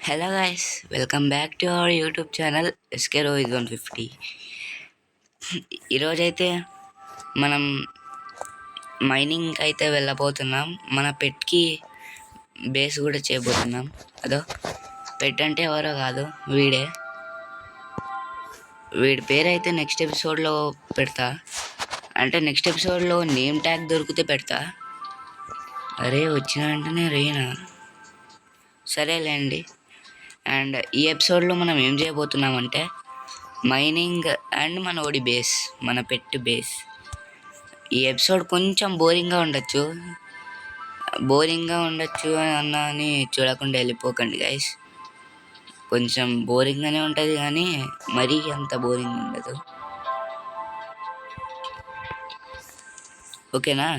Hello guys, welcome back to our YouTube channel SKRO is 150. ఈరోజైతే మనం mining అయితే వెళ్ళబోతున్నాం. మన పెట్కి బేస్ కూడా చేయబోతున్నాం. అదో పెట్ అంటే ఎవరో కాదు, వీడి పేరు అయితే నెక్స్ట్ ఎపిసోడ్లో పెడతా. అంటే నెక్స్ట్ ఎపిసోడ్లో నేమ్ ట్యాగ్ దొరికితే పెడతా. అరే వచ్చిన వెంటనే రేనా, సరేలేండి. అండ్ ఈ ఎపిసోడ్లో మనం ఏం చేయబోతున్నామంటే మైనింగ్ అండ్ మన ఓడి బేస్, మన పెట్ బేస్. ఈ ఎపిసోడ్ కొంచెం బోరింగ్గా ఉండొచ్చు అని చూడకుండా వెళ్ళిపోకండి గైస్. కొంచెం బోరింగ్గానే ఉంటుంది కానీ మరీ అంత బోరింగ్ ఉండదు, ఓకేనా?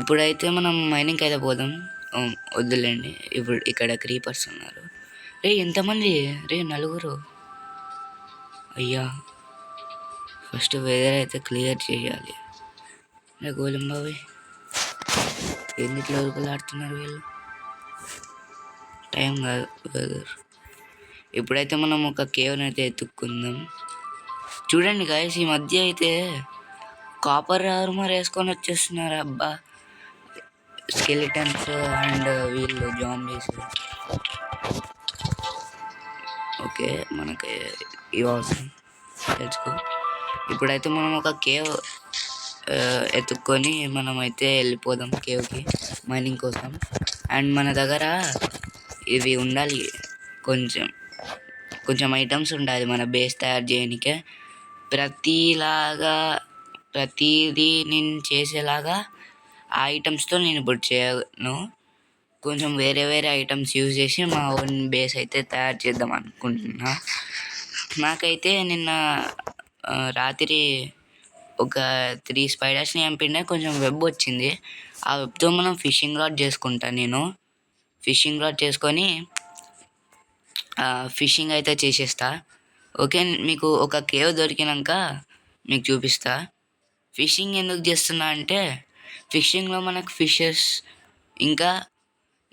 ఇప్పుడైతే మనం మైనింగ్కి అయితే పోదాం. వద్దులేండి, ఇప్పుడు ఇక్కడ క్రీపర్స్ ఉన్నారు. రే ఎంతమంది? రే నలుగురు. అయ్యా, ఫస్ట్ వెదర్ అయితే క్లియర్ చేయాలి. రే గోలింబావి, ఎందుకు ఉరుకులాడుతున్నారు వీళ్ళు? టైం కాదు వెదర్. ఇప్పుడైతే మనం ఒక కేవ్ని అయితే ఎత్తుక్కుందాం. చూడండి గాయస్, ఈ మధ్య అయితే కాపర్ ఆర్మర్ వేసుకొని వచ్చేస్తున్నారు. అబ్బా, స్కెలిటన్స్ అండ్ వీళ్ళు జాంబీస్. ఓకే, మనకి ఇవి అవసరం, తెలుసుకో. ఇప్పుడైతే మనం ఒక కేవ్ ఎత్తుక్కొని మనమైతే వెళ్ళిపోదాం కేవ్కి మైనింగ్ కోసం. అండ్ మన దగ్గర ఇవి ఉండాలి, కొంచెం ఐటమ్స్ ఉండాలి మన బేస్ తయారు చేయడానికే. ప్రతిదీ నేను చేసేలాగా ఆ ఐటమ్స్తో నేను ఇప్పుడు చేయను. కొంచెం వేరే ఐటమ్స్ యూజ్ చేసి మా ఓన్ బేస్ అయితే తయారు చేద్దాం అనుకుంటున్నా. నాకైతే నిన్న రాత్రి ఒక 3 స్పైడర్స్ని చంపిన కొంచెం వెబ్ వచ్చింది. ఆ వెబ్తో మనం ఫిషింగ్ రాడ్ చేసుకుంటాను. నేను ఫిషింగ్ రాడ్ చేసుకొని ఫిషింగ్ అయితే చేసేస్తా. ఓకే, మీకు ఒక కేవ్ దొరికినాక మీకు చూపిస్తా. ఫిషింగ్ ఎందుకు చేస్తున్నా అంటే ఫిషింగ్లో మనకు ఫిషెస్ ఇంకా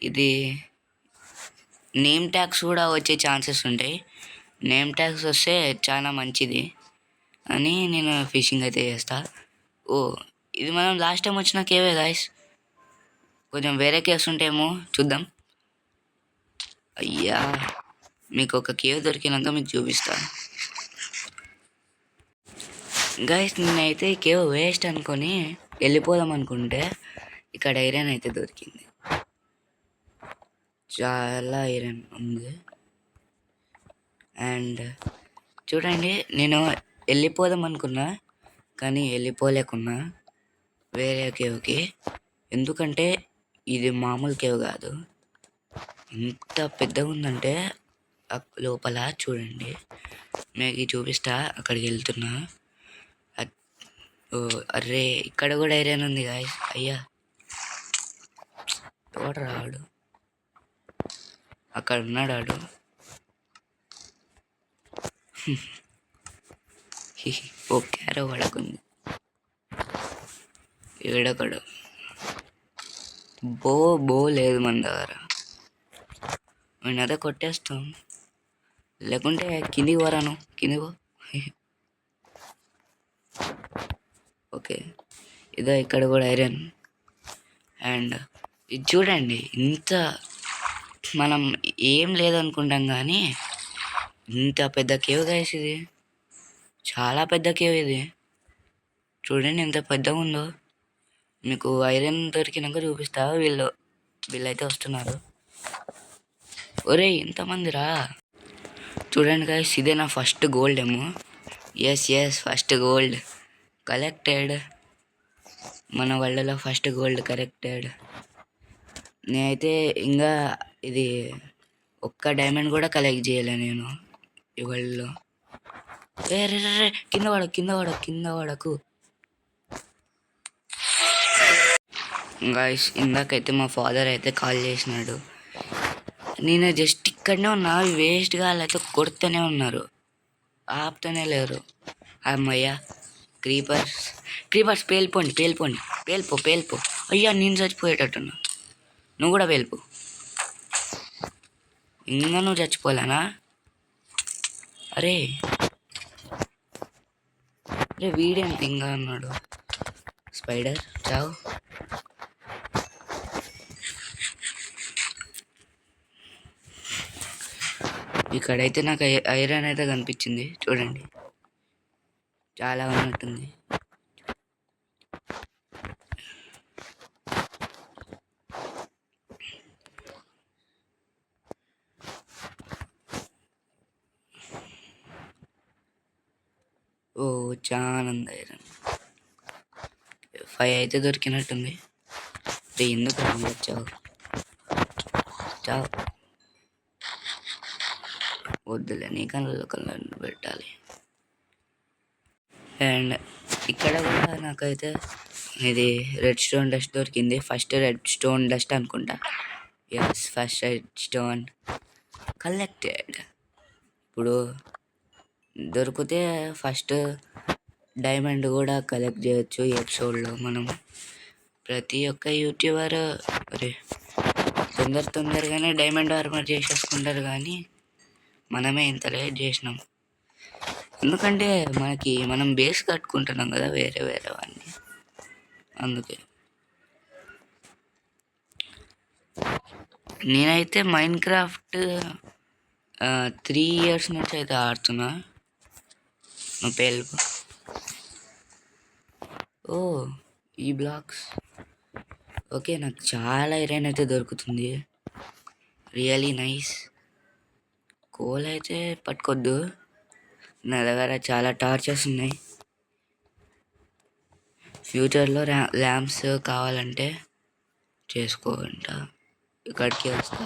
ఇది నేమ్ ట్యాగ్స్ కూడా వచ్చే ఛాన్సెస్ ఉంటాయి. నేమ్ ట్యాగ్స్ వస్తే చాలా మంచిది అని నేను ఫిషింగ్ అయితే చేస్తా. ఇది మనం లాస్ట్ టైం వచ్చిన కేవే గాయస్. కొంచెం వేరే కేవ్స్ ఉంటాయేమో చూద్దాం. అయ్యా, మీకు ఒక కేవ్ దొరికినాక మీకు చూపిస్తా గాయస్. నేనైతే ఈ కేవ్ వేస్ట్ అనుకొని వెళ్ళిపోదాం అనుకుంటే ఇక్కడ ఐరన్ అయితే దొరికింది. చాలా ఐరన్ ఉంది. అండ్ చూడండి, నేను వెళ్ళిపోదాం అనుకున్నా కానీ వెళ్ళిపోలేకున్నా వేరే కేవ్కి. ఎందుకంటే ఇది మామూలు కేవ్ కాదు, ఎంత పెద్దగా ఉందంటే లోపల. చూడండి, మీకు చూపిస్తా. అక్కడికి వెళ్తున్నా. అర్రే, ఇక్కడ కూడా ఐరన్ ఉంది గాయస్. అయ్యా, తోట రాడు, అక్కడ ఉన్నాడు ఆడు. ఓ క్యారో పడకుంది ఏడకడ. బో లేదు మన దగ్గర. నేను అదే కొట్టేస్తాం, లేకుంటే కిందికి పోరాను. కిందికి పో. ఓకే, ఇదో ఇక్కడ కూడా ఐరన్. అండ్ ఇది చూడండి, ఇంత మనం ఏం లేదనుకుంటాం కానీ ఇంత పెద్ద కేవ్ గాయస్. ఇది చాలా పెద్ద కేవ్ ఇది. చూడండి ఎంత పెద్దగా ఉందో. మీకు ఐరన్ దొరికినాక చూపిస్తా. వీళ్ళైతే వస్తున్నారు. ఒరే ఎంతమంది రా. చూడండి గాయస్, ఇదే నా ఫస్ట్ గోల్డ్ ఏమో. Yes first gold collected. మన వాళ్ళలో ఫస్ట్ గోల్డ్ కలెక్టెడ్. నేనైతే ఇంకా ఇది ఒక్క డైమండ్ కూడా కలెక్ట్ చేయలే నేను ఈ వరల్డ్లో. రే కింద పడకు గాయస్. ఇందాకైతే మా ఫాదర్ అయితే కాల్ చేసినాడు. నేను జస్ట్ ఇక్కడనే ఉన్నా, వేస్ట్గా వాళ్ళైతే కొడుతూనే ఉన్నారు, ఆపుతూనే లేరు. అమ్మయ్యా, క్రీపర్స్ పేలిపో. అయ్యా, నేను చచ్చిపోయేటట్టున్నా. నువ్వు కూడా పేలిపో. ఇంకా నువ్వు చచ్చిపోలేనా? అరే అరే వీడేంటి ఇంకా అన్నాడు. స్పైడర్ చావు. ఇక్కడైతే నాకు ఐరన్ అయితే కనిపించింది చూడండి, చాలా ఉన్నట్టుంది. ఓ చాలా ఉంది ఐరన్. 5 అయితే దొరికినట్టుంది. ఎందుకు వచ్చావు? చావు. వద్దులే, నీ కళ్ళలో కళ్ళని పెట్టాలి. అండ్ ఇక్కడ కూడా నాకైతే ఇది రెడ్ స్టోన్ డస్ట్ దొరికింది. ఫస్ట్ రెడ్ స్టోన్ డస్ట్ అనుకుంటా. Yes, first red stone collected. ఇప్పుడు దొరికితే ఫస్ట్ డైమండ్ కూడా కలెక్ట్ చేయొచ్చు ఈ ఎపిసోడ్లో. మనం ప్రతి ఒక్క యూట్యూబర్ అరే తొందరగానే డైమండ్ ఆర్మర్ చేసేసుకుంటారు, కానీ మనమే ఇంత లేట్ చేసినాం. ఎందుకంటే మనం బేస్ కట్టుకుంటున్నాం కదా వేరే వాడిని, అందుకే. నేనైతే మైండ్ క్రాఫ్ట్ 3 years నుంచి అయితే ఆడుతున్నా. నా పేరు ఈ బ్లాక్స్. ఓకే, నాకు చాలా ఐరన్ అయితే దొరుకుతుంది. Really nice. కోల్ అయితే పట్టుకోద్దు, నా దగ్గర చాలా టార్చెస్ ఉన్నాయి. ఫ్యూచర్లో ల్యాంప్స్ కావాలంటే చేసుకోంట. ఇక్కడికి వస్తా.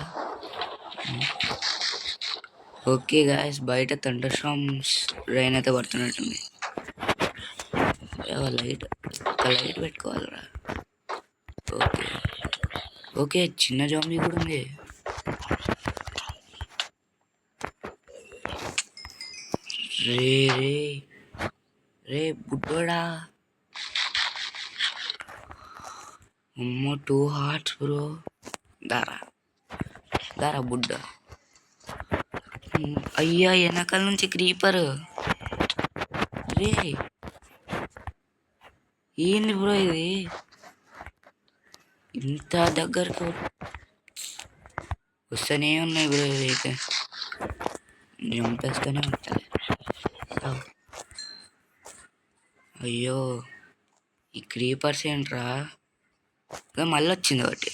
ఓకే గాయస్, బయట థండర్ స్టార్మ్స్ రైన్ అయితే పడుతున్నట్టుంది. లైట్ పెట్టుకోవాలరా. ఓకే చిన్న జాంబీ కూడా ఉంది. రే బుడ్డోడా, అమ్మో 2 hearts బ్రో. దారా బుడ్డ. అయ్యా వెనకాల నుంచి క్రీపర్. రే ఏంది బ్రో ఇది, ఇంత దగ్గరకు వస్తూనే ఉన్నాయి బ్రో. ఇదైతే చంపేస్తూనే ఉంటుంది. అయ్యో ఈ క్రీపర్స్ ఏంట్రా, మళ్ళీ వచ్చింది ఒకటి.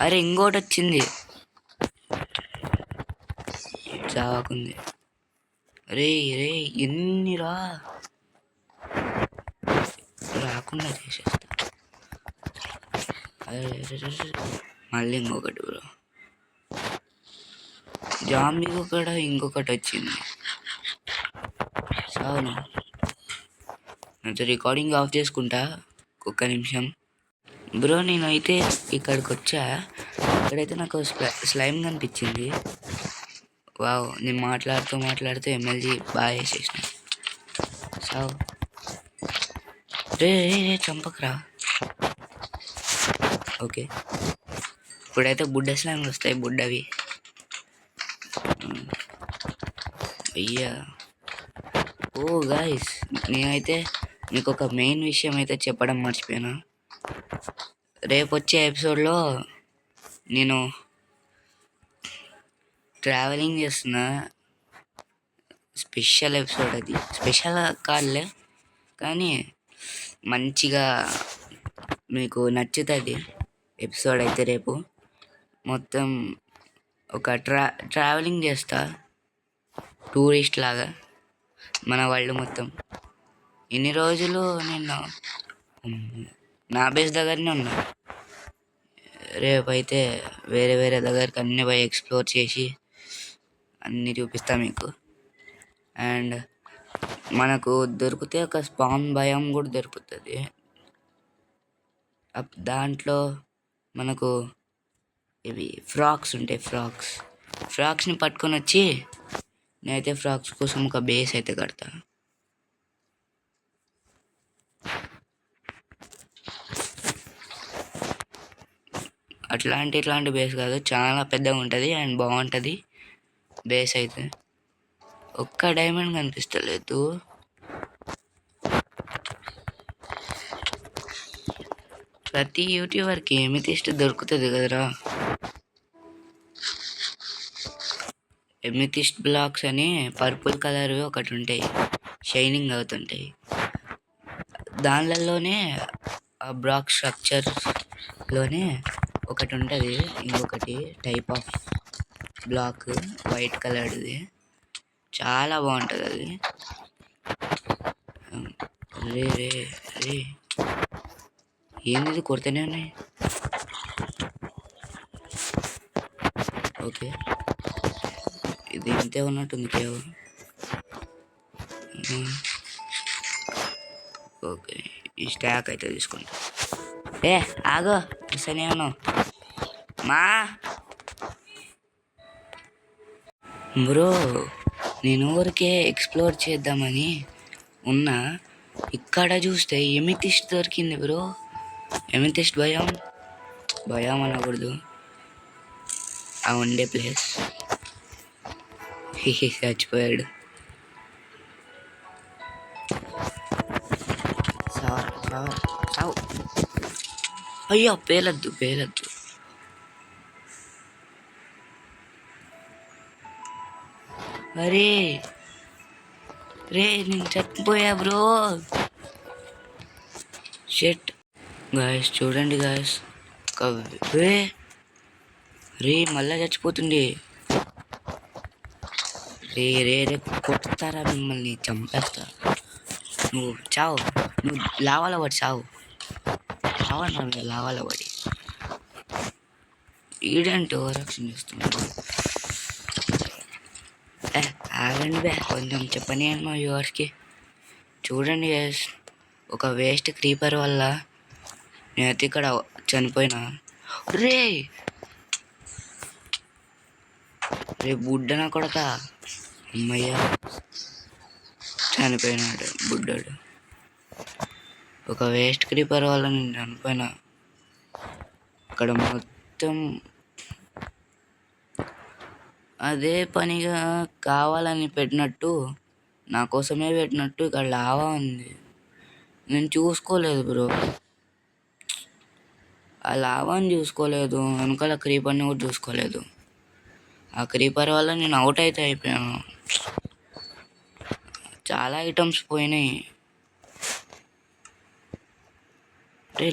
అరే ఇంకోటి వచ్చింది, చాకుంది. రే ఎన్నిరా, రాకుండా చేసేస్తా. మళ్ళీ ఇంకొకటి బ్రో. జాంబీకి కూడా ఇంకొకటి వచ్చింది. చాలు, అయితే రికార్డింగ్ ఆఫ్ చేసుకుంటా ఒక్క నిమిషం బ్రో. నేనైతే ఇక్కడికి వచ్చా, ఇక్కడైతే నాకు స్లైమ్ కనిపించింది. వావ్, నేను మాట్లాడుతూ ఎమ్మెల్జీ బాగా వేసేసిన. చావు. రే చంపకరా. ఓకే, ఇప్పుడైతే బుడ్డ స్లైమ్లు వస్తాయి, బుడ్డవి. అయ్యా గాయస్, నేనైతే మీకు ఒక మెయిన్ విషయం అయితే చెప్పడం మర్చిపోయాను. రేపు వచ్చే ఎపిసోడ్లో నేను ట్రావెలింగ్ చేస్తున్నా. స్పెషల్ ఎపిసోడ్ అది. స్పెషల్ కాదులే, కానీ మంచిగా మీకు నచ్చుతుంది ఎపిసోడ్ అయితే. రేపు మొత్తం ఒక ట్రావెలింగ్ చేస్తా, టూరిస్ట్ లాగా మన వాళ్ళు మొత్తం. ఇన్ని రోజులు నేను నా బేస్ దగ్గరనే ఉన్నా. రేపైతే వేరే దగ్గరికి అన్ని పోయి ఎక్స్ప్లోర్ చేసి అన్నీ చూపిస్తా మీకు. అండ్ మనకు దొరికితే ఒక స్పాన్ భయం కూడా దొరుకుతుంది. దాంట్లో మనకు ఇవి ఫ్రాక్స్ ఉంటాయి. ఫ్రాక్స్ని పట్టుకొని వచ్చి నేనైతే ఫ్రాక్స్ కోసం ఒక బేస్ అయితే కడతా. ఇట్లాంటి బేస్ కాదు, చాలా పెద్దగా ఉంటుంది అండ్ బాగుంటుంది బేస్ అయితే. ఒక్క డైమండ్ కనిపిస్తలేదు. ప్రతి యూట్యూబర్కి ఎమితిస్ట్ దొరుకుతుంది కదరా. ఎమితిస్ట్ బ్లాక్స్ అని పర్పుల్ కలర్ ఒకటి ఉంటాయి, షైనింగ్ అవుతుంటాయి. దానిలోనే ఆ బ్లాక్ స్ట్రక్చర్లోనే ఒకటి ఉంటుంది, ఇంకొకటి టైప్ ఆఫ్ బ్లాక్ వైట్ కలర్ది, చాలా బాగుంటుంది అది. రే రే రే ఏంది కొడుతూనే ఉన్నాయి. ఓకే, ఇది ఇంతే ఉన్నట్టుంది కేవలం. ఓకే, ఈ స్టాక్ అయితే తీసుకుంటా. ఏ ఆగో, ఇస్తూనే ఉన్నావు మా బ్రో. నేను ఊరికే ఎక్స్ప్లోర్ చేద్దామని ఉన్నా, ఇక్కడ చూస్తే ఎమితిస్ట్ దొరికింది బ్రో. ఎమితిస్ట్ భయం అనకూడదు, ఆ ఉండే ప్లేస్. చచ్చిపోయాడు. సావు. అయ్యో పేలద్దు. అరే రే, నేను చచ్చిపోయా బ్రో. షెట్ గాయస్, చూడండి గాయస్. రే మళ్ళా చచ్చిపోతుంది. రే కొట్టుతారా మిమ్మల్ని, చంపేస్తా. నువ్వు చావు, నువ్వు లావాల పడి చావు. లావాల పడి ఈడంటే ఓవరాక్షన్ చేస్తున్నాడు. ఆగండి బే, కొంచెం చెప్పని మా వ్యూవర్స్కి. చూడండి గైస్, ఒక వేస్ట్ క్రీపర్ వల్ల నేనైతే ఇక్కడ చనిపోయినా. రే బుడ్డన కొడక, అమ్మయ్య చనిపోయినాడు బుడ్డాడు. ఒక వేస్ట్ క్రీపర్ వల్ల నేను చనిపోయినా. అక్కడ మొత్తం అదే పనిగా కావాలని పెట్టినట్టు, నా కోసమే పెట్టినట్టు ఇక్కడ లావా ఉంది. నేను చూసుకోలేదు బ్రో, ఆ లావాని చూసుకోలేదు, వెనకాల క్రీపర్ని కూడా చూసుకోలేదు. ఆ క్రీపర్ వల్ల నేను అవుట్ అయితే అయిపోయాను. చాలా ఐటమ్స్ పోయినాయి.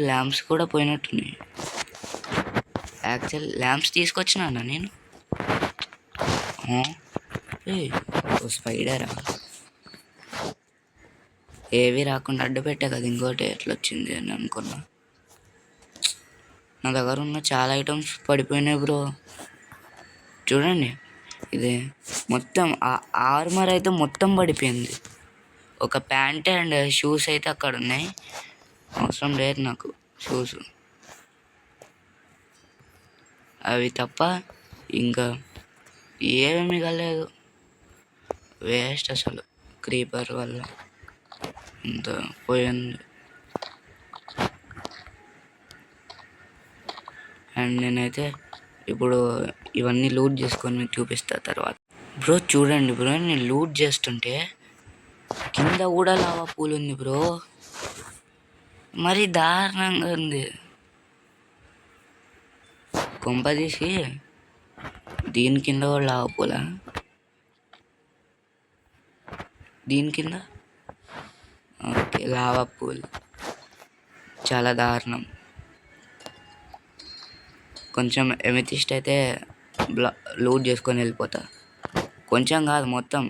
ల్యాంప్స్ కూడా పోయినట్టున్నాయి. యాక్చువల్ ల్యాంప్స్ తీసుకొచ్చినా నేను. స్పైడరా, ఏవి రాకుండా అడ్డు పెట్టా కదా, ఇంకోటి ఎట్లా వచ్చింది అని అనుకున్నా. నా దగ్గర ఉన్న చాలా ఐటమ్స్ పడిపోయినాయి బ్రో. చూడండి, ఇది మొత్తం ఆర్మర్ అయితే మొత్తం పడిపోయింది. ఒక ప్యాంట్ అండ్ షూస్ అయితే అక్కడ ఉన్నాయి, అవసరం లేదు నాకు షూస్. అవి తప్ప ఇంకా ఏమీ మిగలేదు. వేస్ట్ అసలు, క్రీపర్ వల్ల ఇంత పోయింది. అండ్ నేనైతే ఇప్పుడు ఇవన్నీ లూట్ చేసుకొని మీకు చూపిస్తా తర్వాత. బ్రో చూడండి బ్రో, నేను లూట్ చేస్తుంటే కింద కూడా లావా పూల్ ఉంది బ్రో, మరి దారుణంగా ఉంది. కొంపదీసి దీని కింద కూడా లావా పూలా, దీని కింద ఓకే లావా పూల్, చాలా దారుణం. కొంచెం ఎమితిస్ట్ అయితే లూట్ చేసుకొని వెళ్ళిపోతా. కొంచెం కాదు, మొత్తం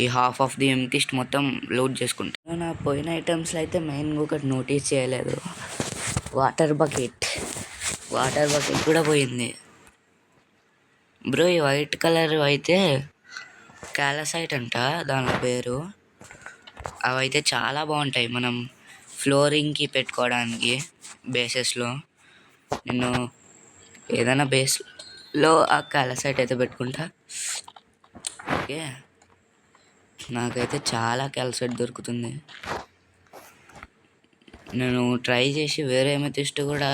ఈ హాఫ్ ఆఫ్ ది ఎమితిస్ట్ మొత్తం లూట్ చేసుకుంటా. నా పోయిన ఐటమ్స్లో అయితే మెయిన్గా ఒకటి నోటీస్ చేయలేదు, వాటర్ బకెట్ కూడా పోయింది బ్రో. ఈ వైట్ కలర్ అయితే క్యాలసైట్ అంట దాని పేరు. అవైతే చాలా బాగుంటాయి మనం ఫ్లోరింగ్కి పెట్టుకోవడానికి బేసెస్లో. నేను ఏదైనా బేస్లో ఆ క్యాలసైట్ అయితే పెట్టుకుంటా. ఓకే, నాకైతే చాలా క్యాలసైట్ దొరుకుతుంది. నేను ట్రై చేసి వేరే ఎమెథిస్ట్ కూడా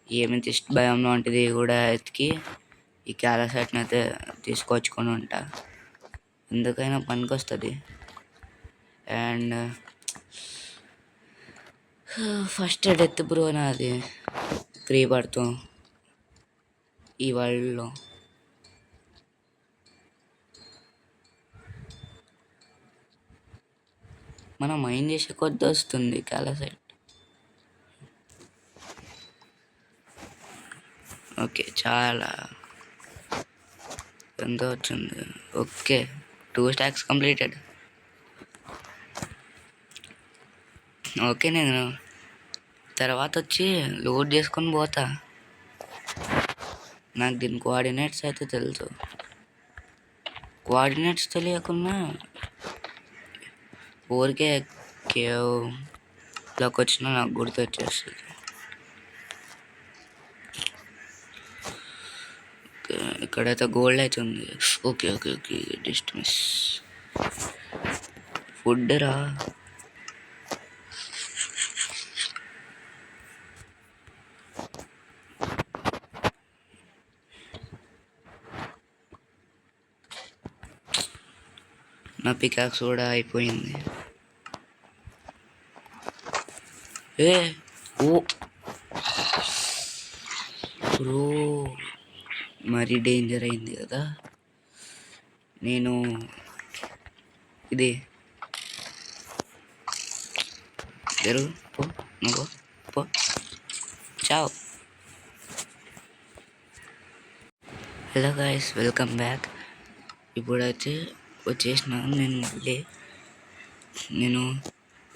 ఈ ఎమెథిస్ట్ భయం లాంటిది కూడా ఎతికి ఈ క్యాలసైట్ని అయితే తీసుకొచ్చుకొని ఉంటా, ఎందుకైనా పనికి వస్తుంది. అండ్ ఫస్ట్ డెత్ బ్రో నాది క్రీపర్తో ఈ వరల్డ్లో. మనం మైండ్ చేసే కొద్ది వస్తుంది క్యాలసైట్. ఓకే, చాలా ఎంత వచ్చింది? Okay, 2 stacks completed. ఓకే, నేను తర్వాత వచ్చి లోడ్ చేసుకొని పోతా. నాకు దీని కోఆర్డినేట్స్ అయితే తెలుసు. కోఆర్డినేట్స్ తెలియకుండా ఊరికే కేవ్లోకి వచ్చినా నాకు గుర్తు వచ్చేస్తుంది. ఇక్కడైతే గోల్డ్ అయితే ఉంది. Okay okay okay, distance food రా. నా పికాక్స్ కూడా అయిపోయింది. ఓ బ్రో, మరీ డేంజర్ అయింది కదా. నేను ఇది జరుగు పో, నువ్వు పో, చావ్. Hello guys, welcome back. ఇప్పుడైతే వచ్చేసిన నేను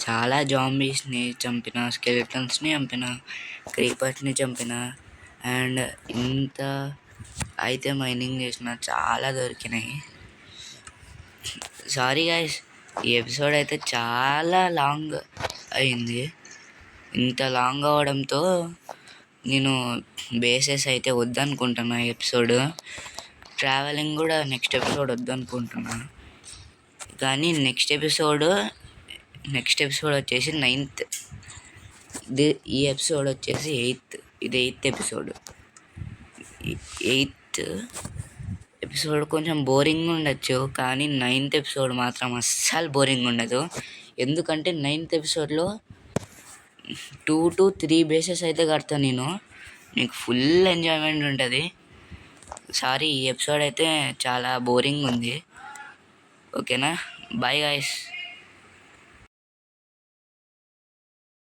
చాలా జాంబీస్ని చంపిన, స్కెలిటన్స్ని చంపిన, క్రీపర్స్ని చంపిన, అండ్ ఇంత అయితే మైనింగ్ చేసిన చాలా దొరికినాయి. సారీ గాయస్, ఈ ఎపిసోడ్ అయితే చాలా లాంగ్ అయింది. ఇంత లాంగ్ అవడంతో నేను బేసెస్ అయితే వద్దనుకుంటున్నా. ఎపిసోడ్ ట్రావెలింగ్ కూడా నెక్స్ట్ ఎపిసోడ్ వద్దనుకుంటున్నా. కానీ నెక్స్ట్ ఎపిసోడ్ వచ్చేసి 9th. ఈ ఎపిసోడ్ వచ్చేసి 8th. ఇది 8th ఎపిసోడ్. 8th ఎపిసోడ్ కొంచెం బోరింగ్ ఉండొచ్చు, కానీ 9th ఎపిసోడ్ మాత్రం అస్సలు బోరింగ్ ఉండదు. ఎందుకంటే 9th ఎపిసోడ్లో 2 to 3 బేసెస్ అయితే కడతాను నేను. మీకు ఫుల్ ఎంజాయ్మెంట్ ఉంటుంది. సారీ, ఈ ఎపిసోడ్ అయితే చాలా బోరింగ్ ఉంది. ఓకేనా, బాయ్ గాయస్.